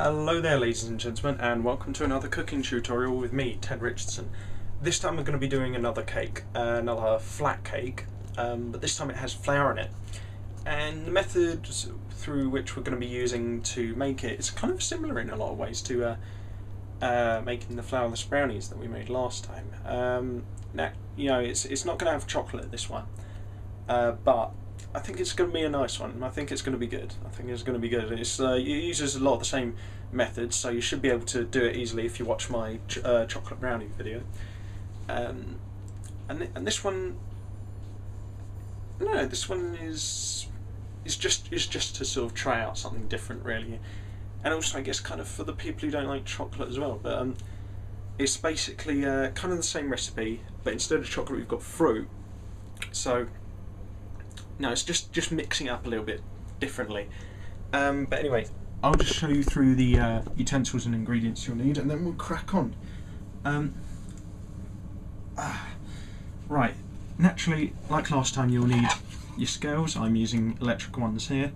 Hello there ladies and gentlemen, and welcome to another cooking tutorial with me, Ted Richardson. This time we're going to be doing another cake, another flat cake, but this time it has flour in it. And the method through which we're going to be using to make it is kind of similar in a lot of ways to making the flourless brownies that we made last time. Now, you know, it's not going to have chocolate, this one, but I think it's going to be a nice one. I think it's going to be good. It uses a lot of the same methods, so you should be able to do it easily if you watch my chocolate brownie video. And this one, no, this one is just to sort of try out something different, really. And also, I guess, kind of for the people who don't like chocolate as well. But it's basically kind of the same recipe, but instead of chocolate, we've got fruit. So no, it's just mixing it up a little bit differently. But anyway, I'll just show you through the utensils and ingredients you'll need, and then we'll crack on. Right, naturally, like last time, you'll need your scales. I'm using electric ones here.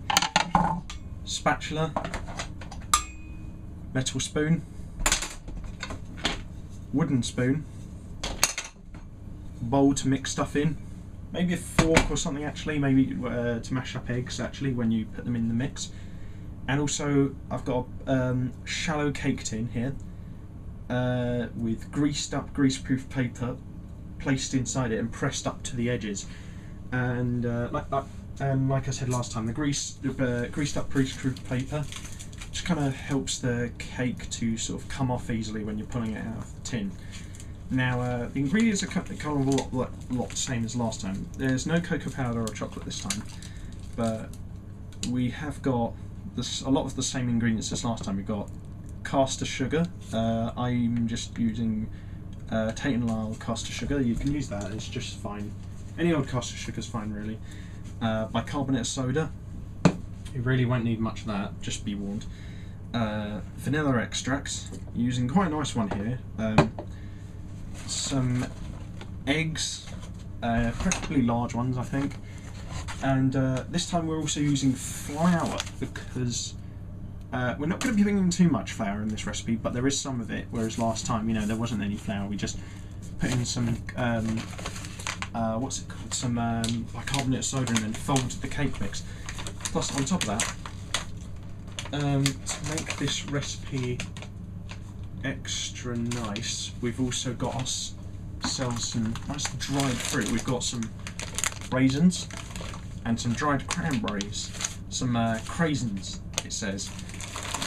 Spatula, metal spoon, wooden spoon, bowl to mix stuff in. Maybe a fork or something, actually, maybe to mash up eggs, actually, when you put them in the mix. And also, I've got a shallow cake tin here with greased up greaseproof paper placed inside it and pressed up to the edges. And like I said last time, the greased up greaseproof paper just kind of helps the cake to sort of come off easily when you're pulling it out of the tin. Now, the ingredients are kind of a lot the same as last time. There's no cocoa powder or chocolate this time, but we have got a lot of the same ingredients as last time. We've got caster sugar. I'm just using Tate & Lyle caster sugar. You can use that, it's just fine. Any old caster sugar is fine, really. Bicarbonate of soda. You really won't need much of that, just be warned. Vanilla extracts. Using quite a nice one here. Some eggs, preferably large ones, I think, and this time we're also using flour because we're not going to be putting in too much flour in this recipe, but there is some of it, whereas last time, you know, there wasn't any flour. We just put in some what's it called, some bicarbonate of soda, and then folded the cake mix. Plus, on top of that, to make this recipe extra nice, we've also got ourselves some nice dried fruit. We've got some raisins and some dried cranberries, some craisins, it says.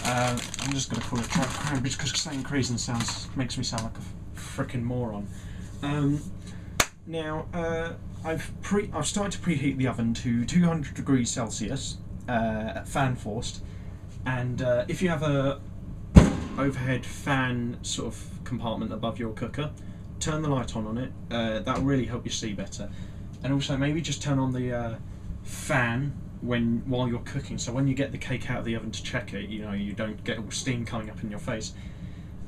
I'm just going to call it dried cranberries because saying craisins makes me sound like a frickin' moron. Now, I've started to preheat the oven to 200 degrees Celsius, fan forced, and if you have a overhead fan sort of compartment above your cooker, turn the light on it. That'll really help you see better. And also maybe just turn on the fan while you're cooking, so when you get the cake out of the oven to check it, you know, you don't get all steam coming up in your face.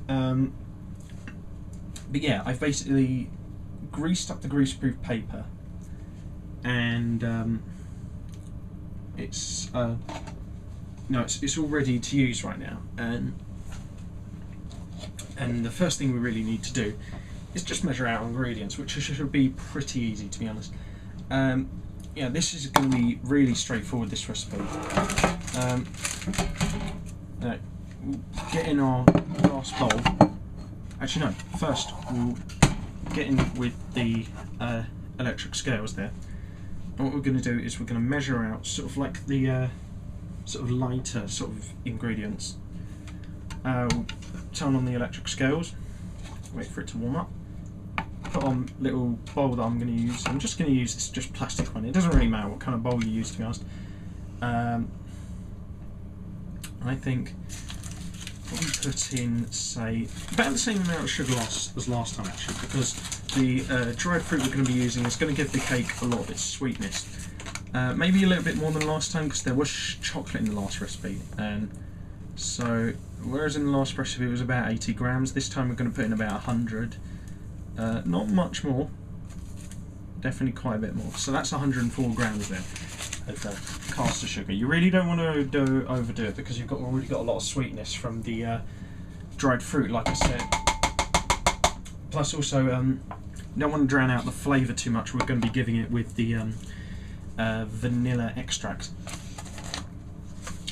But yeah, I've basically greased up the greaseproof paper, and it's all ready to use right now. And the first thing we really need to do is just measure our ingredients, which should be pretty easy, to be honest. Yeah, this is going to be really straightforward, this recipe. We'll get in our glass bowl. Actually, no, first we'll get in with the electric scales there. And what we're going to do is we're going to measure out sort of like the sort of lighter sort of ingredients. We'll turn on the electric scales, wait for it to warm up, put on little bowl that I'm going to use. I'm just going to use this just plastic one. It doesn't really matter what kind of bowl you use, to be honest. I think probably put in, say, about the same amount of sugar as last time, actually, because the dried fruit we're going to be using is going to give the cake a lot of its sweetness. Maybe a little bit more than last time because there was chocolate in the last recipe, and so whereas in the last recipe it was about 80 grams, this time we're going to put in about 100. Not much more, definitely quite a bit more. So that's 104 grams there. of caster sugar. You really don't want to overdo it because you've already got a lot of sweetness from the dried fruit, like I said. Plus also, you don't want to drown out the flavour too much. We're going to be giving it with the vanilla extract.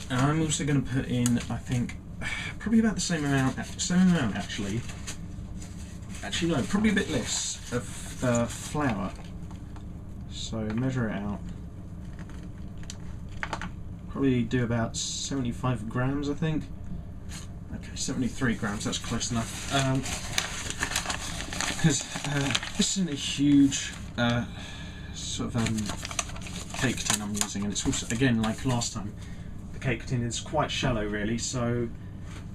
And I'm also going to put in, I think, probably about the same amount actually. Actually no, probably a bit less of flour. So measure it out. Probably do about 75 grams, I think. Okay, 73 grams, that's close enough. Because this isn't a huge sort of cake tin I'm using, and it's also, again, like last time, the cake tin is quite shallow really, so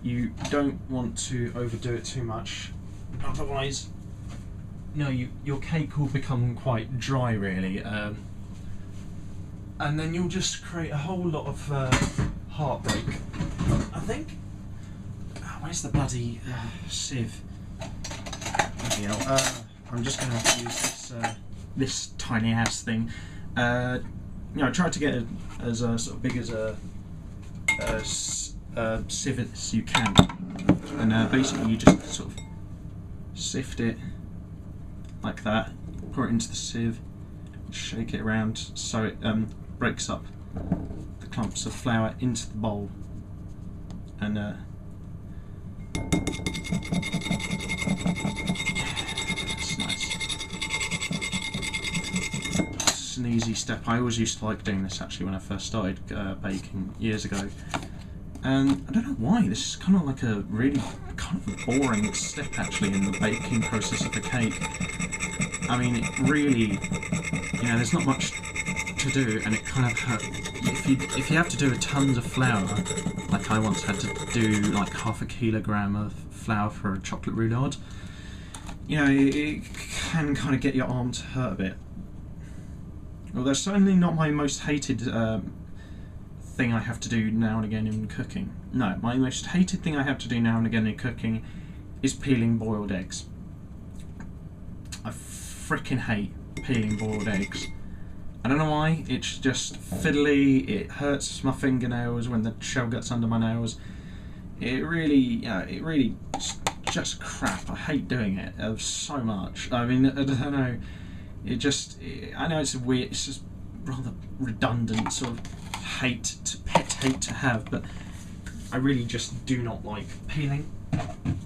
you don't want to overdo it too much. Otherwise, your cake will become quite dry really, and then you'll just create a whole lot of heartbreak. I think. Oh, where's the bloody sieve? Bloody hell. I'm just going to have to use this tiny ass thing. Try to get it as sort of big as a sieve as you can, and basically you just sort of sift it like that, pour it into the sieve, shake it around so it breaks up the clumps of flour into the bowl, and that's nice. It's an easy step. I always used to like doing this actually when I first started baking years ago. And I don't know why, this is kind of like a really kind of a boring step actually in the baking process of the cake. I mean, it really, there's not much to do, and it kind of hurt. If you have to do tons of flour, like I once had to do like half a kilogram of flour for a chocolate roulade, it can kind of get your arm to hurt a bit. Well, that's certainly not my most hated thing I have to do now and again in cooking. No, my most hated thing I have to do now and again in cooking is peeling boiled eggs. I freaking hate peeling boiled eggs. I don't know why, it's just fiddly, it hurts my fingernails when the shell gets under my nails. It really, just crap. I hate doing it so much. I mean, I don't know, I know it's just rather redundant sort of pet hate to have, but I really just do not like peeling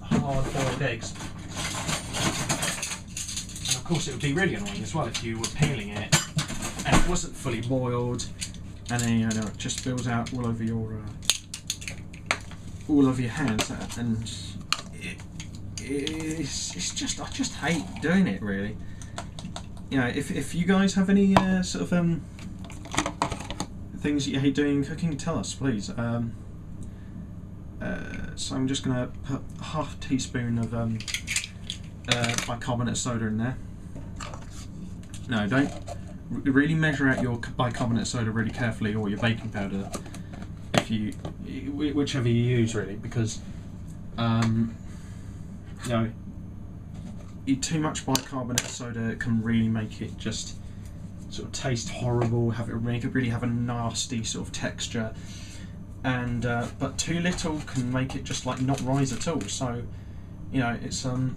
hard boiled eggs. And of course it would be really annoying as well if you were peeling it and it wasn't fully boiled, and then it just spills out all over your hands, and it's just, I just hate doing it really. If you guys have any sort of things that you hate doing in cooking, tell us please. So I'm just going to put half a teaspoon of bicarbonate soda in there. No, don't really measure out your bicarbonate soda really carefully, or your baking powder, whichever you use really, because too much bicarbonate soda can really make it just sort of taste horrible, make it really have a nasty sort of texture, and but too little can make it just like not rise at all. So it's you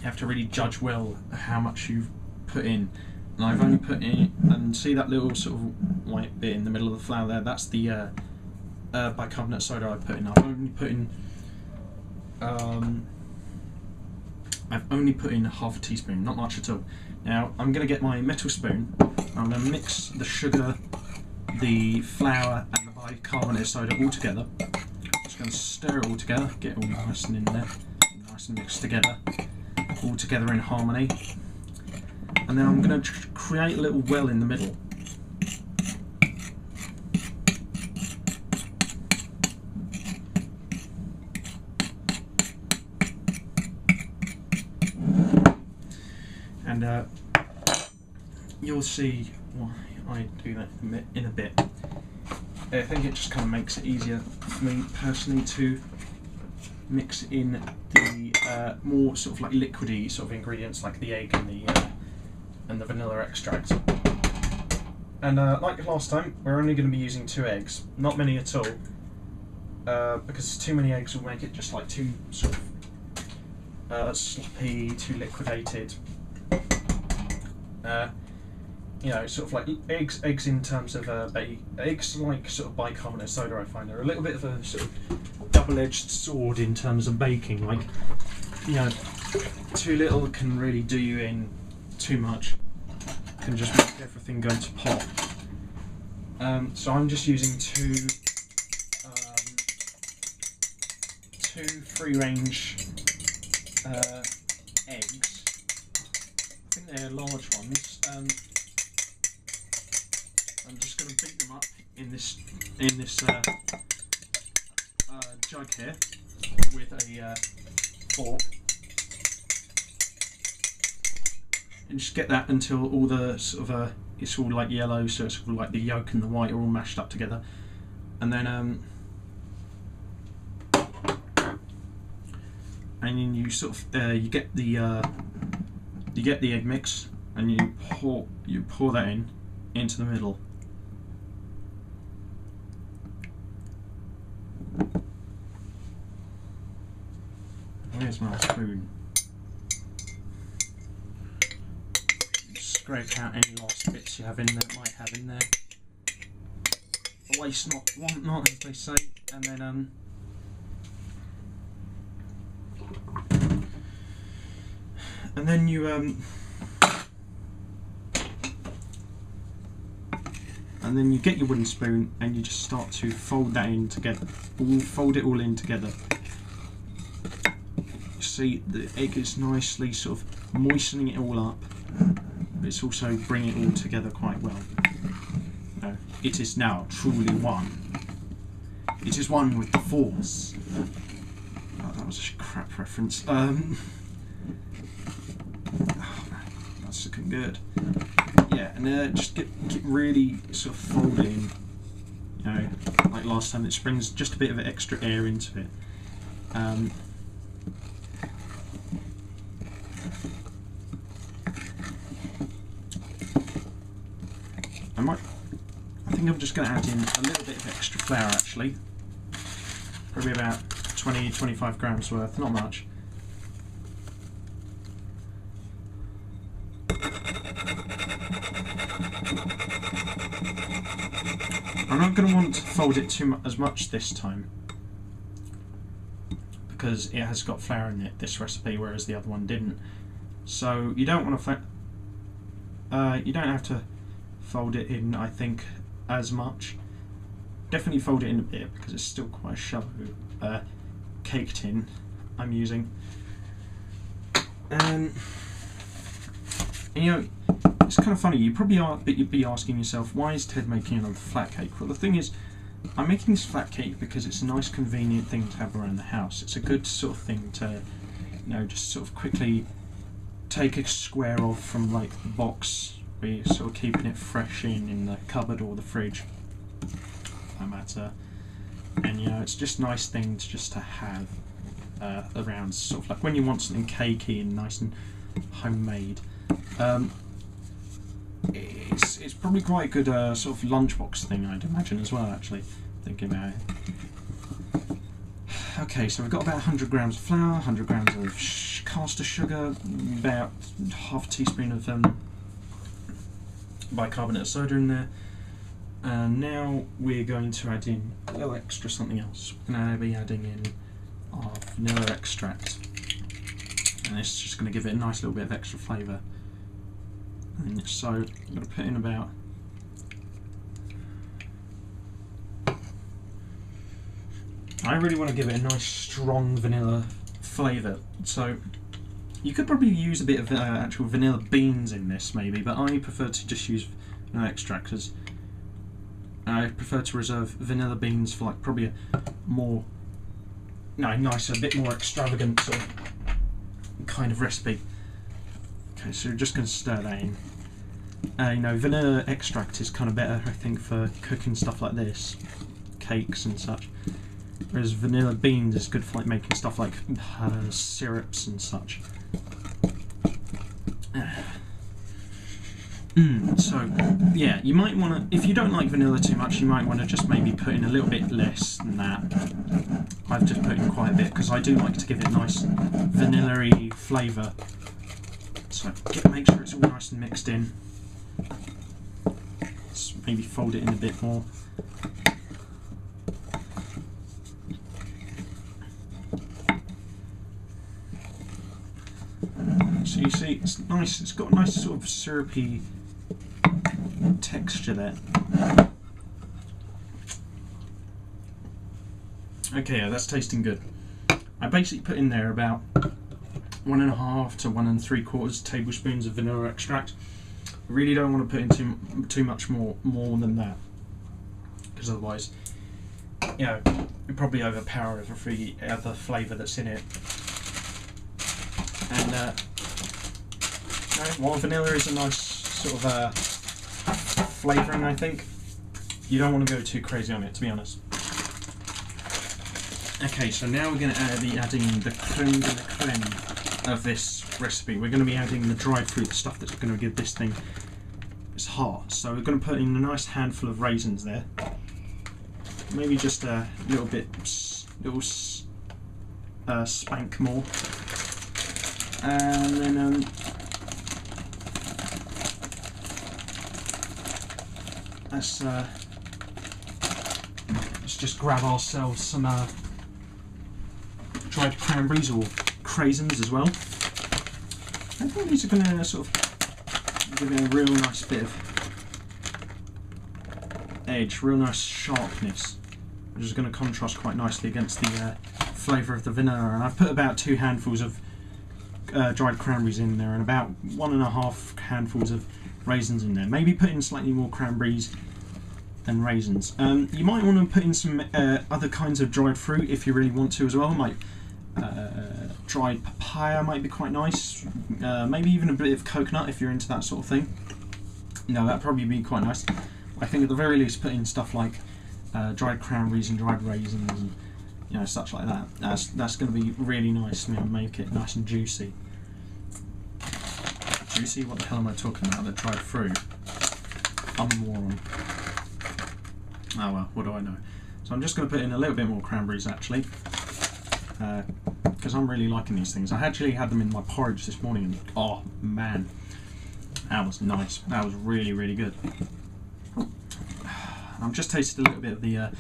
have to really judge well how much you've put in. And I've only put in, and see that little sort of white bit in the middle of the flour there, that's the bicarbonate soda I put in. I've only put in half a teaspoon, not much at all. Now I'm going to get my metal spoon, I'm going to mix the sugar, the flour and the bicarbonate soda all together. Just going to stir it all together, get it all nice and in there, nice and mixed together, all together in harmony. And then I'm going to create a little well in the middle. And you'll see why I do that in a bit. I think it just kind of makes it easier for me personally to mix in the more sort of like liquidy sort of ingredients like the egg and the vanilla extract. And like last time, we're only going to be using 2 eggs, not many at all, because too many eggs will make it just like too sort of sloppy, too liquidated. You know, sort of like eggs in terms of eggs like sort of bicarbonate soda. I find they're a little bit of a sort of double-edged sword in terms of baking. Like, you know, too little can really do you in, too much can just make everything go to pot. So I'm just using two free-range eggs. I think they're large ones. I'm just going to beat them up in this jug here with a fork, and just get that until all the sort of it's all like yellow, so it's all like the yolk and the white are all mashed up together, and then you sort of you get the egg mix, and you pour that into the middle. Where's my spoon? Scrape out any last bits you might have in there. Waste not, want not, as they say. And then you and then you get your wooden spoon and you just start to fold that in together. Fold it all in together. You see, the egg is nicely sort of moistening it all up, but it's also bringing it all together quite well. It is now truly one. It is one with the Force. Oh, that was a crap reference. Oh man, that's looking good. Yeah, and just get really sort of folded in. You know, like last time, it brings just a bit of extra air into it. I think I'm just going to add in a little bit of extra flour actually. Probably about 20-25 grams worth, not much. I'm not going to want to fold it as much this time, because it has got flour in it, this recipe, whereas the other one didn't. So you don't want to you don't have to fold it in, I think, as much. Definitely fold it in a bit, because it's still quite a shallow cake tin I'm using. And you know, it's kind of funny, you'd be asking yourself, why is Ted making another flat cake? Well, the thing is, I'm making this flat cake because it's a nice convenient thing to have around the house. It's a good sort of thing to, you know, just sort of quickly take a square off from like the box, where you're sort of keeping it fresh in the cupboard or the fridge, no matter. And you know, it's just a nice thing to have around, sort of like when you want something cakey and nice and homemade. It's probably quite a good sort of lunchbox thing, I'd imagine, as well, actually, thinking about it. Okay, so we've got about 100 grams of flour, 100 grams of caster sugar, about half a teaspoon of bicarbonate of soda in there, and now we're going to add in a little extra something else. We're going to be adding in our vanilla extract, and it's just going to give it a nice little bit of extra flavour. And so I'm going to put in about I really want to give it a nice strong vanilla flavour, so you could probably use a bit of actual vanilla beans in this maybe, but I prefer to just use vanilla extract, because I prefer to reserve vanilla beans for like probably a more nicer, a bit more extravagant sort of kind of recipe. Okay, so we're just going to stir that in. You know, vanilla extract is kind of better, I think, for cooking stuff like this, cakes and such. Whereas vanilla beans is good for like making stuff like syrups and such. So, yeah, you might want to, if you don't like vanilla too much, you might want to just maybe put in a little bit less than that. I've just put in quite a bit because I do like to give it a nice vanilla-y flavour. So make sure it's all nice and mixed in. Let's maybe fold it in a bit more. So you see, it's nice. It's got a nice sort of syrupy texture there. Okay, yeah, that's tasting good. I basically put in there about 1.5 to 1 3/4 tablespoons of vanilla extract. I really don't want to put in too much more than that, because otherwise, you know, you probably overpower every other flavour that's in it. And while vanilla is a nice sort of flavouring, I think you don't want to go too crazy on it, to be honest. Okay, so now we're going to be adding the creme de la creme of this recipe. We're going to be adding the dried fruit, the stuff that's going to give this thing its heart. So we're going to put in a nice handful of raisins there. Maybe just a little bit, spank more. And then let's just grab ourselves some dried cranberries or raisins as well. I think these are going to sort of give it a real nice bit of edge, real nice sharpness, which is going to contrast quite nicely against the flavour of the vanilla. And I've put about 2 handfuls of dried cranberries in there and about 1.5 handfuls of raisins in there. Maybe put in slightly more cranberries than raisins. You might want to put in some other kinds of dried fruit if you really want to as well. Like dried papaya might be quite nice. Maybe even a bit of coconut if you're into that sort of thing. No, that'd probably be quite nice. I think at the very least put in stuff like dried cranberries and dried raisins and, you know, such like that. That's going to be really nice, you know, make it nice and juicy. Juicy? What the hell am I talking about? The dried fruit. I'm a moron. Oh well, what do I know? So I'm just going to put in a little bit more cranberries actually, because I'm really liking these things. I actually had them in my porridge this morning and oh man, that was nice. That was really, really good. I've just tasted a little bit of the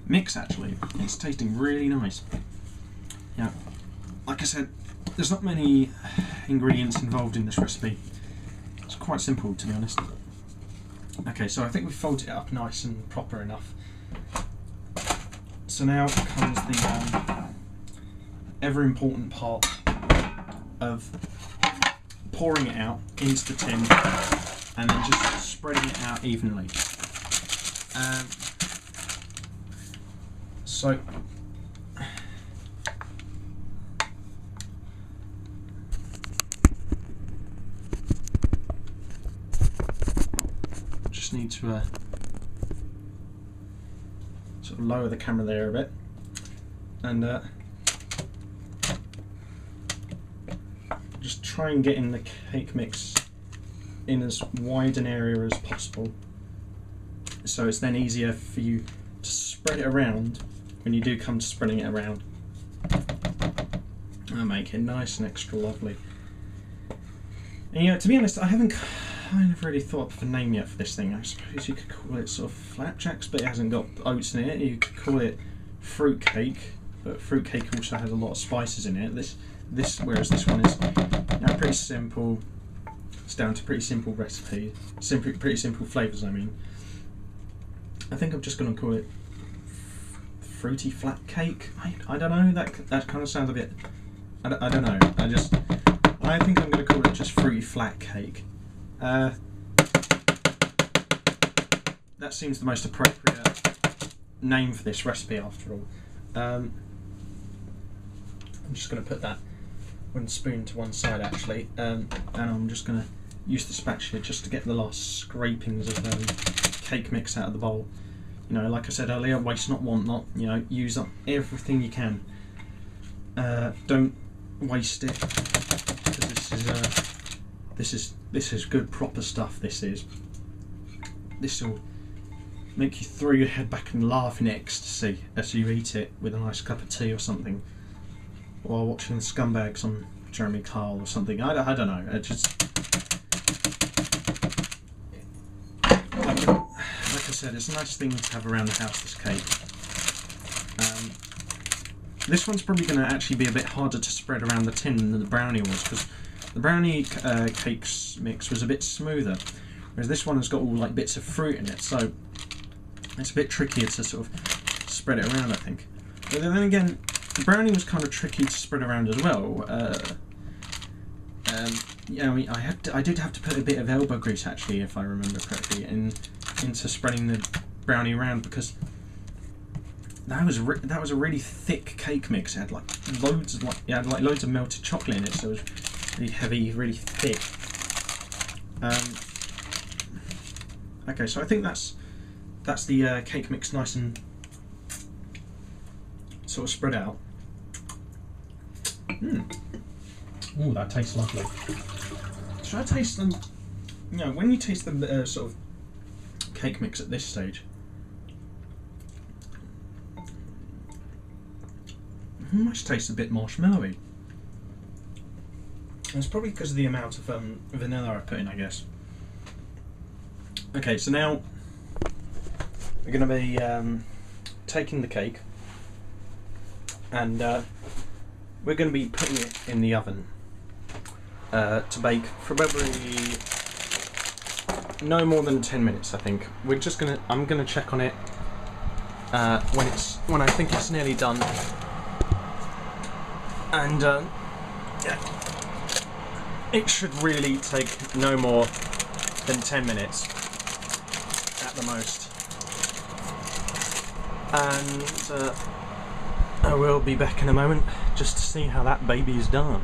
mix actually. It's tasting really nice. Yeah, like I said, there's not many ingredients involved in this recipe. It's quite simple, to be honest. Okay, so I think we've folded it up nice and proper enough. So now comes the ever important part of pouring it out into the tin and then just spreading it out evenly. So just need to sort of lower the camera there a bit and just try and get in the cake mix in as wide an area as possible, so it's then easier for you to spread it around when you do come to spreading it around. I'll make it nice and extra lovely. And you know, to be honest, I haven't kind of really thought of a name yet for this thing. I suppose you could call it sort of flapjacks, but it hasn't got oats in it. You could call it fruit cake, but fruit cake also has a lot of spices in it. Whereas this one is, you know, pretty simple. It's down to pretty simple recipe, pretty simple flavours. I mean, I think I'm just going to call it fruity flat cake. I don't know. That kind of sounds a bit. I don't know. I think I'm going to call it just fruity flat cake. That seems the most appropriate name for this recipe after all. I'm just going to put that one spoon to one side actually, and I'm just going to use the spatula just to get the last scrapings of cake mix out of the bowl. You know, like I said earlier, waste not, want not. You know, use up everything you can. Don't waste it, because this is This is good proper stuff. This will make you throw your head back and laugh in ecstasy as you eat it with a nice cup of tea or something, while watching the Scumbags on Jeremy Kyle or something. I don't know. It just, like I said, it's a nice thing to have around the house, this cake. This one's probably going to actually be a bit harder to spread around the tin than the brownie was, because the brownie cakes mix was a bit smoother, whereas this one has got all like bits of fruit in it, so it's a bit trickier to sort of spread it around, I think. But then again, the brownie was kind of tricky to spread around as well. Yeah, I mean, I did have to put a bit of elbow grease, actually, if I remember correctly, into spreading the brownie around, because that was a really thick cake mix. It had like loads of melted chocolate in it, so it was really heavy, really thick. Okay, so I think that's the cake mix nice and sort of spread out. Oh, that tastes lovely. Should I taste them? You know, when you taste the sort of cake mix at this stage, it must taste a bit marshmallowy. It's probably because of the amount of vanilla I put in, I guess. Okay, so now we're going to be taking the cake and we're going to be putting it in the oven to bake for probably no more than 10 minutes, I think. I'm going to check on it when I think it's nearly done. And yeah, it should really take no more than 10 minutes at the most. And I will be back in a moment just to see how that baby's done.